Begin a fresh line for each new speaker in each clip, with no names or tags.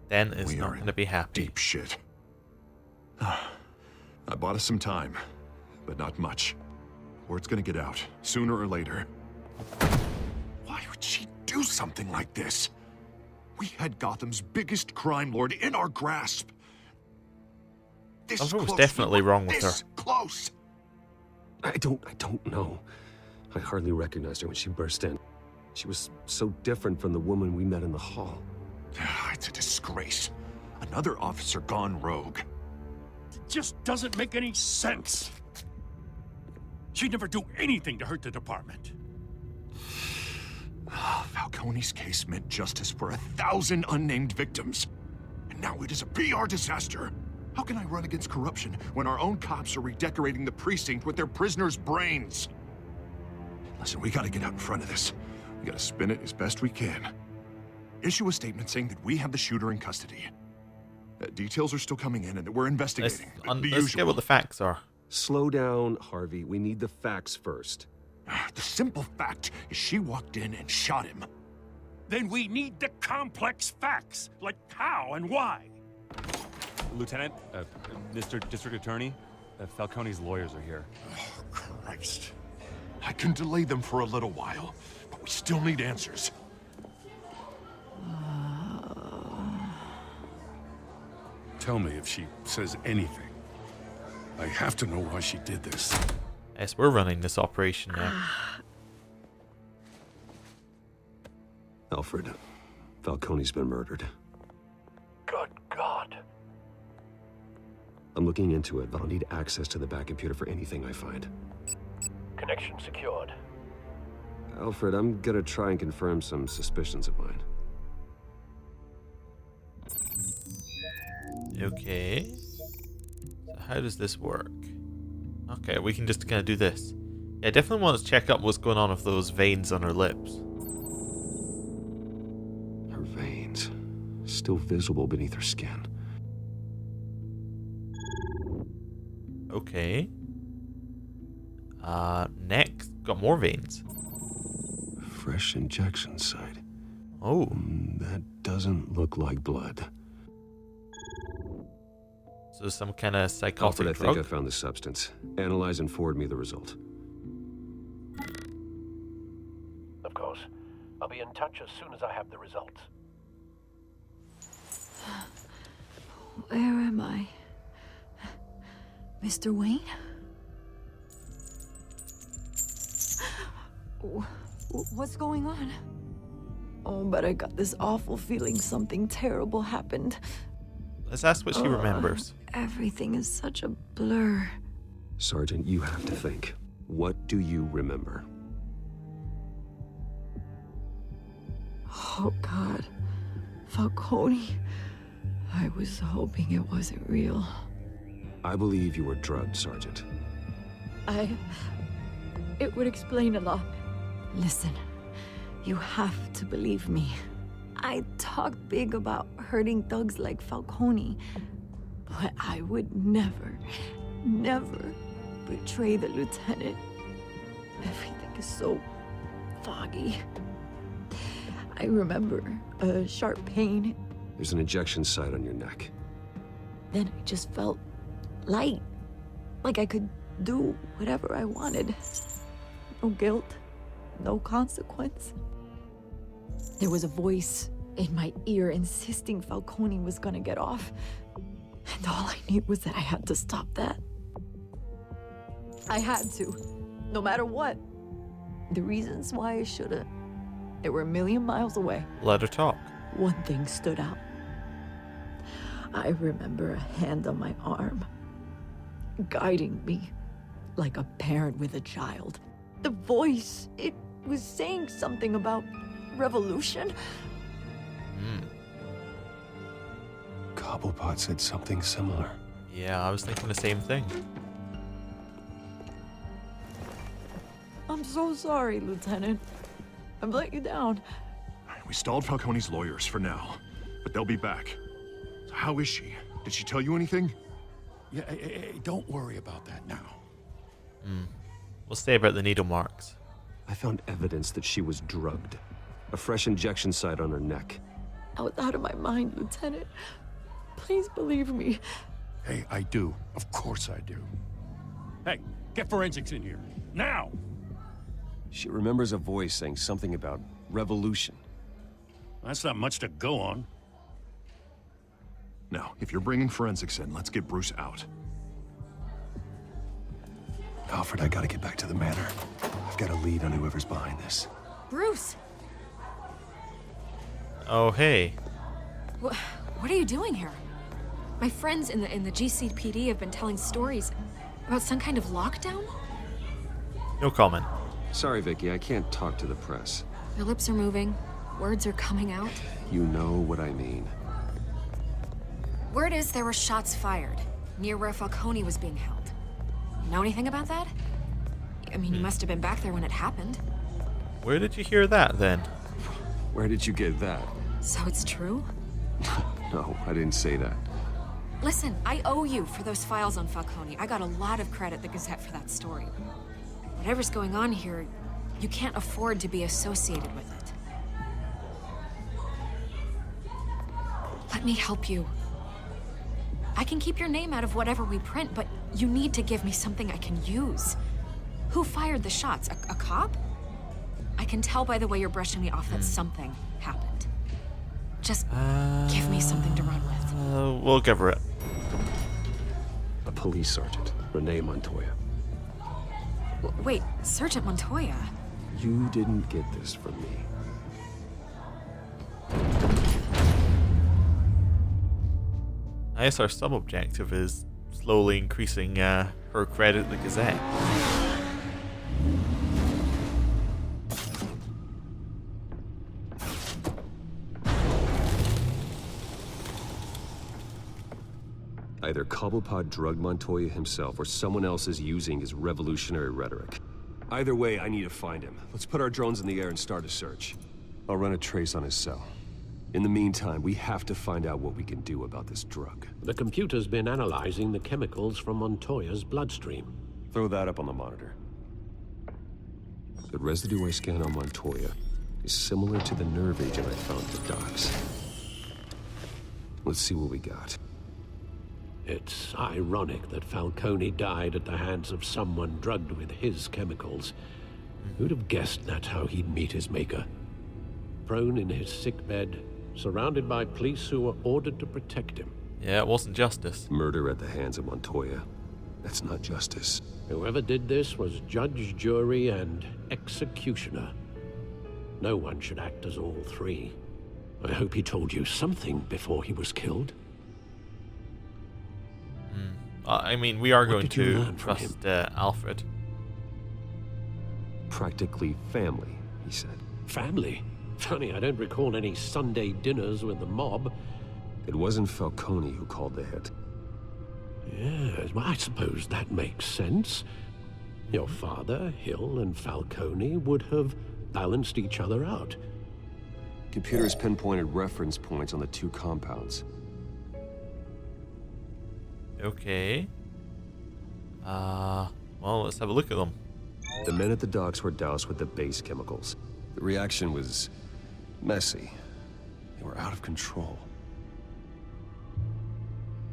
Dent is
We
not
are
going to be happy.
Deep shit. I bought us some time, but not much. Word's gonna get out, sooner or later. Why would she do something like this? We had Gotham's biggest crime lord in our grasp. This
Something was
close,
definitely
we were
wrong with her.
this close.
I don't know. I hardly recognized her when she burst in. She was so different from the woman we met in the hall.
It's a disgrace. Another officer gone rogue.
It just doesn't make any sense. She'd never do anything to hurt the department.
Falcone's case meant justice for 1,000 unnamed victims. And now it is a PR disaster. How can I run against corruption when our own cops are redecorating the precinct with their prisoners' brains? Listen, we gotta get out in front of this. We gotta spin it as best we can. Issue a statement saying that we have the shooter in custody. Details are still coming in and that we're investigating.
Let's
the
get
usual.
what the facts are.
Slow down, Harvey. We need the facts first.
The simple fact is she walked in and shot him.
Then we need the complex facts, like how and why.
Lieutenant, Mr. District Attorney, Falcone's lawyers are here.
Oh, Christ. I can delay them for a little while, but we still need answers.
Tell me if she says anything. I have to know why she did this.
Yes, we're running this operation now.
Alfred, Falcone's been murdered.
Good God.
I'm looking into it, but I'll need access to the back computer for anything I find.
Connection secured.
Alfred, I'm gonna try and confirm some suspicions of mine.
Okay. So how does this work? Okay, we can just kind of do this. Yeah, I definitely want to check out what's going on with those veins on her lips.
Her veins, still visible beneath her skin.
Okay. Next, got more veins.
Fresh injection site.
Oh,
That doesn't look like blood.
so some kind of psychotic
Alfred, I think I
drug.
found the substance. Analyze and forward me the result.
Of course. I'll be in touch as soon as I have the results.
Where am I? Mr. Wayne? What's going on? Oh, but I got this awful feeling something terrible happened.
Let's ask what she remembers.
Everything is such a blur.
Sergeant, you have to think. What do you remember?
Oh, God. Falcone. I was hoping it wasn't real.
I believe you were drugged, Sergeant.
It would explain a lot. Listen, you have to believe me. I talk big about hurting thugs like Falcone, but I would never betray the lieutenant. Everything is so foggy. I remember a sharp pain.
There's an injection site on your neck.
Then I just felt light, like I could do whatever I wanted. No guilt, no consequence. There was a voice in my ear insisting Falcone was gonna get off. And all I knew was that I had to stop that. I had to, no matter what. The reasons why I should've, they were a million miles away.
Let her talk.
One thing stood out. I remember a hand on my arm, guiding me like a parent with a child. The voice, it was saying something about revolution.
Cobblepot said something similar.
Yeah, I was thinking the same thing.
I'm so sorry, Lieutenant. I've let you down.
We stalled Falcone's lawyers for now, but they'll be back. So how is she? Did she tell you anything?
Yeah, don't worry about that now.
We'll stay about the needle marks.
I found evidence that she was drugged. A fresh injection site on her neck.
I was out of my mind, Lieutenant. Please believe me.
Hey, I do. Of course I do. Hey, get forensics in here. Now!
She remembers a voice saying something about revolution.
That's not much to go on.
Now, if you're bringing forensics in, let's get Bruce out.
Alfred, I gotta get back to the manor. I've got a lead on whoever's behind this.
Bruce!
Oh, hey.
What are you doing here? My friends in the GCPD have been telling stories about some kind of lockdown?
No comment.
Sorry, Vicky, I can't talk to the press.
Your lips are moving. Words are coming out.
You know what I mean.
Word is there were shots fired near where Falcone was being held. You know anything about that? I mean, you must have been back there when it happened.
Where did you hear that, then?
Where did you get that?
So it's true?
No, I didn't say that.
Listen, I owe you for those files on Falcone. I got a lot of credit at the Gazette for that story. Whatever's going on here, you can't afford to be associated with it. Let me help you. I can keep your name out of whatever we print, but you need to give me something I can use. Who fired the shots? A cop? I can tell by the way you're brushing me off that something happened. Just give me something to run with.
We'll give her it.
A police sergeant, Renee Montoya.
Wait, Sergeant Montoya?
You didn't get this from me.
I guess our sub-objective is slowly increasing her credit at the Gazette.
Either Cobblepot drugged Montoya himself or someone else is using his revolutionary rhetoric. Either way, I need to find him. Let's put our drones in the air and start a search. I'll run a trace on his cell. In the meantime, we have to find out what we can do about this drug.
The computer's been analyzing the chemicals from Montoya's bloodstream.
Throw that up on the monitor. The residue I scan on Montoya is similar to the nerve agent I found at the docks. Let's see what we got.
It's ironic that Falcone died at the hands of someone drugged with his chemicals. Who'd have guessed that's how he'd meet his maker? Prone in his sickbed, surrounded by police who were ordered to protect him.
Yeah, it wasn't justice.
Murder at the hands of Montoya. That's not justice.
Whoever did this was judge, jury, and executioner. No one should act as all three. I hope he told you something before he was killed.
I mean, we are
What
going
did you
to
learn from
trust Alfred.
Practically family, he said.
Family? Funny, I don't recall any Sunday dinners with the mob.
It wasn't Falcone who called the hit.
Yes, well, I suppose that makes sense. Your father, Hill, and Falcone would have balanced each other out.
Computers pinpointed reference points on the two compounds.
Okay. Well, let's have a look at them.
The men at the docks were doused with the base chemicals. The reaction was messy. They were out of control.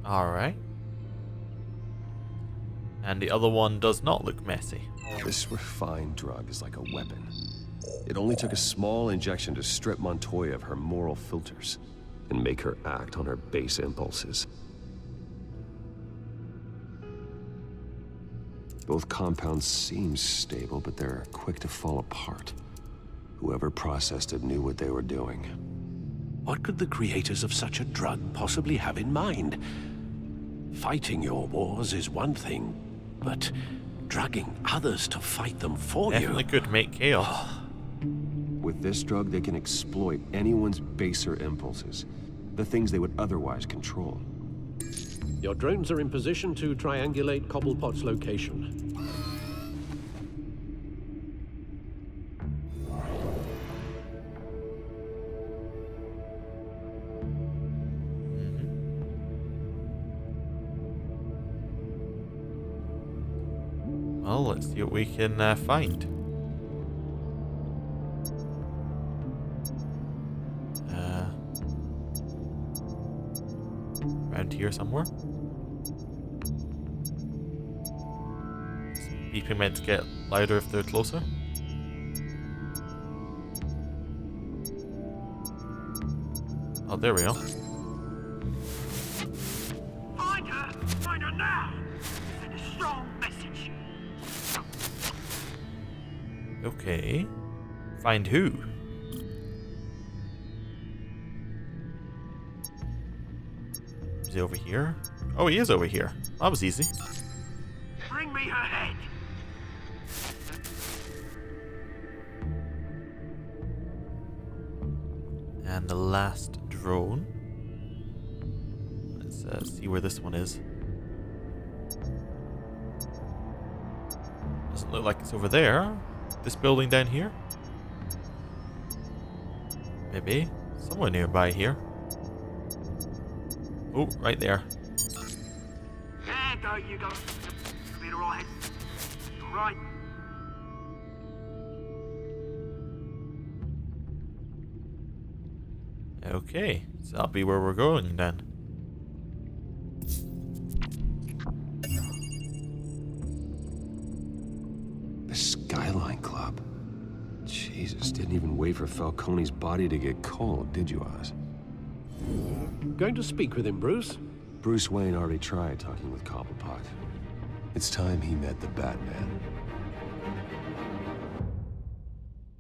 Alright. And the other one does not look messy.
This refined drug is like a weapon. It only took a small injection to strip Montoya of her moral filters and make her act on her base impulses. Both compounds seem stable, but they're quick to fall apart. Whoever processed it knew what they were doing.
What could the creators of such a drug possibly have in mind? Fighting your wars is one thing, but drugging others to fight them for
Definitely
you...
could make chaos.
With this drug, they can exploit anyone's baser impulses, the things they would otherwise control.
Your drones are in position to triangulate Cobblepot's location.
Well, let's see what we can find. Around here somewhere. Beeping meant to get louder if they're closer. Oh, there we go.
Find her! Find her now! Send a strong message.
Okay. Find who? Is he over here? Oh, he is over here. That was easy.
Bring me her head!
And the last drone. Let's see where this one is. Doesn't look like it's over there. This building down here? Maybe. Somewhere nearby here. Oh, right there.
There you go. Be alright. Alright.
Okay, so that'll be where we're going then.
The Skyline Club. Jesus, didn't even wait for Falcone's body to get cold, did you, Oz?
Going to speak with him, Bruce?
Bruce Wayne already tried talking with Cobblepot. It's time he met the Batman.